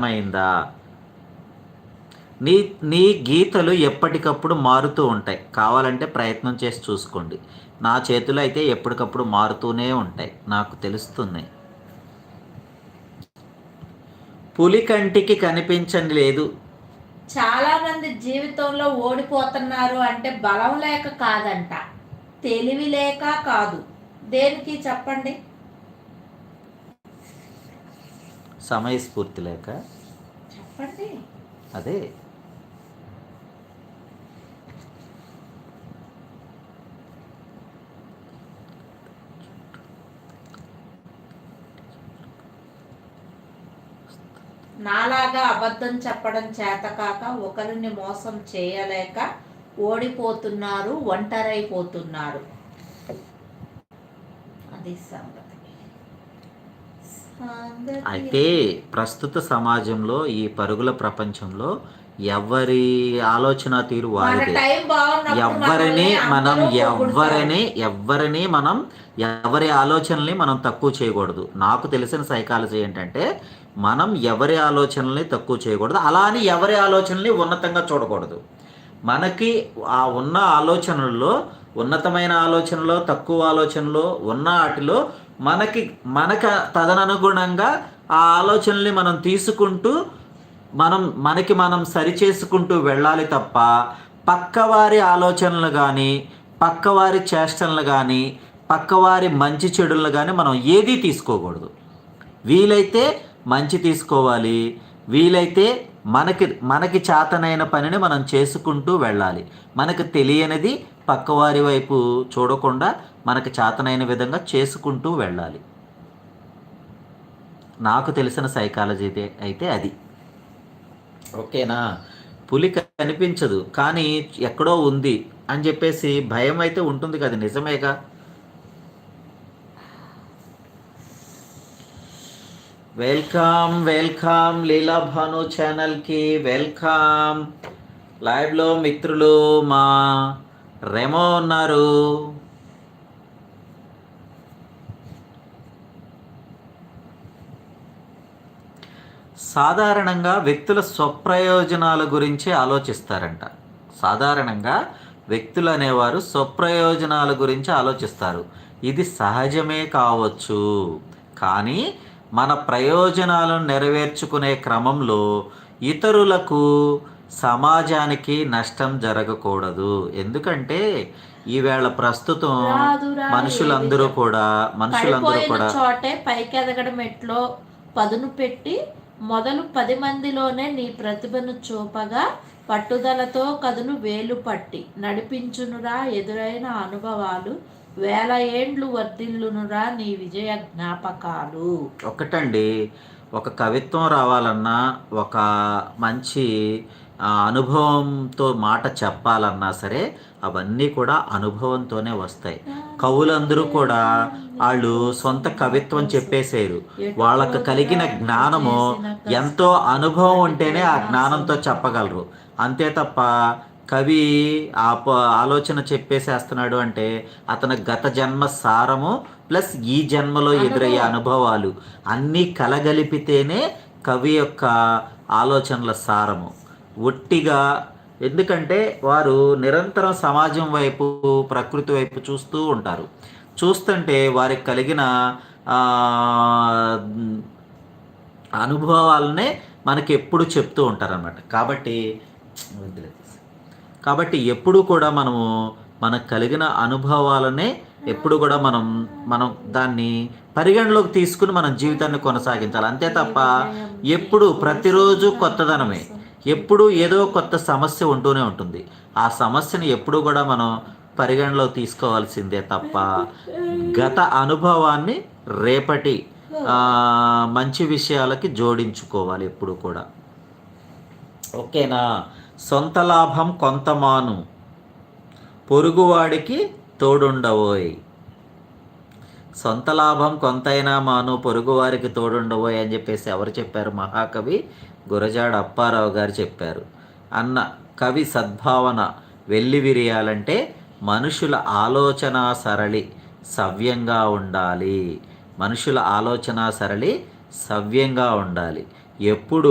అర్థమైందా? నీ నీ గీతలు ఎప్పటికప్పుడు మారుతూ ఉంటాయి. కావాలంటే ప్రయత్నం చేసి చూసుకోండి. నా చేతులు అయితే ఎప్పటికప్పుడు మారుతూనే ఉంటాయి, నాకు తెలుస్తుంది. పులి కంటికి కనిపించని లేదు. చాలా మంది జీవితంలో ఓడిపోతున్నారు అంటే బలం లేక కాదంట, తెలివి లేక కాదు. దేనికి చెప్పండి? సమయస్ఫూర్తి లేక. చెప్పండి. అదే నాలాగా అబద్ధం చెప్పడం చేతకాక, ఒకరిని మోసం చేయలేక ఓడిపోతున్నారు, ఒంటరైపోతున్నారు. అది సంగతి. అయితే ప్రస్తుత సమాజంలో, ఈ పరుగుల ప్రపంచంలో ఎవరి ఆలోచన తీరు వారిదే. ఎవరిని మనం ఎవరి ఆలోచనల్ని మనం తక్కువ చేయకూడదు. నాకు తెలిసిన సైకాలజీ ఏంటంటే, మనం ఎవరి ఆలోచనల్ని తక్కువ చేయకూడదు, అలా అని ఎవరి ఆలోచనల్ని ఉన్నతంగా చూడకూడదు. మనకి ఆ ఉన్న ఆలోచనల్లో, ఉన్నతమైన ఆలోచనలో, తక్కువ ఆలోచనలో ఉన్న వాటిలో మనకు తదనుగుణంగా ఆ ఆలోచనల్ని మనం తీసుకుంటూ మనకి మనం సరిచేసుకుంటూ వెళ్ళాలి తప్ప, పక్కవారి ఆలోచనలు కానీ, పక్కవారి చేష్టలను కానీ, పక్కవారి మంచి చెడులను కానీ మనం ఏదీ తీసుకోకూడదు. వీలైతే మంచి తీసుకోవాలి, వీలైతే మనకి చేతనైన పనిని మనం చేసుకుంటూ వెళ్ళాలి. మనకు తెలియనిది పక్కవారి వైపు చూడకుండా మనకు చేతనైన విధంగా చేసుకుంటూ వెళ్ళాలి. నాకు తెలిసిన సైకాలజీ అయితే అది. ఓకేనా? పులి కనిపించదు కానీ ఎక్కడో ఉంది అని చెప్పేసి భయం అయితే ఉంటుంది కదా, నిజమేగా? వెల్కమ్ లీలా భాను ఛానల్కి వెల్కమ్. లైవ్లో మిత్రులు మా రెమో ఉన్నారు. సాధారణంగా వ్యక్తుల స్వప్రయోజనాల గురించి ఆలోచిస్తారంట. సాధారణంగా వ్యక్తులు అనేవారు స్వప్రయోజనాల గురించి ఆలోచిస్తారు. ఇది సహజమే కావచ్చు, కానీ మన ప్రయోజనాలను నెరవేర్చుకునే క్రమంలో ఇతరులకు, సమాజానికి నష్టం జరగకూడదు. ఎందుకంటే ఈవేళ ప్రస్తుతం మనుషులందరూ కూడా చోటే పైకి ఎదగడం ఎట్లో పదును పెట్టి మొదలు 10 మందిలోనే నీ ప్రతిభను చూపగా, పట్టుదలతో కదును వేలు పట్టి నడిపించునురా ఎదురైన అనుభవాలు, వేల ఏండ్లు వర్ధిల్లునురా నీ విజయ జ్ఞాపకాలు. ఒకటండి, ఒక కవిత్వం రావాలన్నా, ఒక మంచి అనుభవంతో మాట చెప్పాలన్నా సరే, అవన్నీ కూడా అనుభవంతోనే వస్తాయి. కవులందరూ కూడా వాళ్ళు సొంత కవిత్వం చెప్పేశారు. వాళ్ళకు కలిగిన జ్ఞానము ఎంతో అనుభవం ఉంటేనే ఆ జ్ఞానంతో చెప్పగలరు. అంతే తప్ప కవి ఆలోచన చెప్పేసేస్తున్నాడు అంటే అతని గత జన్మ సారము ప్లస్ ఈ జన్మలో ఎదురయ్యే అనుభవాలు అన్నీ కలగలిపితేనే కవి యొక్క ఆలోచనల సారము. ఒట్టిగా, ఎందుకంటే వారు నిరంతరం సమాజం వైపు, ప్రకృతి వైపు చూస్తూ ఉంటారు. చూస్తుంటే వారికి కలిగిన అనుభవాలనే మనకి ఎప్పుడు చెప్తూ ఉంటారన్నమాట. కాబట్టి ఎప్పుడు కూడా మనకు కలిగిన అనుభవాలనే ఎప్పుడు కూడా మనం దాన్ని పరిగణలోకి తీసుకుని మనం జీవితాన్ని కొనసాగించాలి. అంతే తప్ప ఎప్పుడు ప్రతిరోజు కొత్తదనమే, ఎప్పుడు ఏదో కొత్త సమస్య ఉంటూనే ఉంటుంది. ఆ సమస్యని ఎప్పుడు కూడా మనం పరిగణలో తీసుకోవాల్సిందే తప్ప గత అనుభవాన్ని రేపటి మంచి విషయాలకి జోడించుకోవాలి ఎప్పుడు కూడా. ఓకేనా? సొంత లాభం కొంతమాను, పొరుగువాడికి తోడుండవోయ్. సొంత లాభం కొంతైనా మాను, పొరుగువారికి తోడుండవోయ్ అని చెప్పేసి ఎవరు చెప్పారు? మహాకవి గురజాడ అప్పారావు గారు చెప్పారు. అన్న కవి సద్భావన వెల్లివిరియాలంటే మనుషుల ఆలోచన సరళి సవ్యంగా ఉండాలి. మనుషుల ఆలోచన సరళి సవ్యంగా ఉండాలి. ఎప్పుడు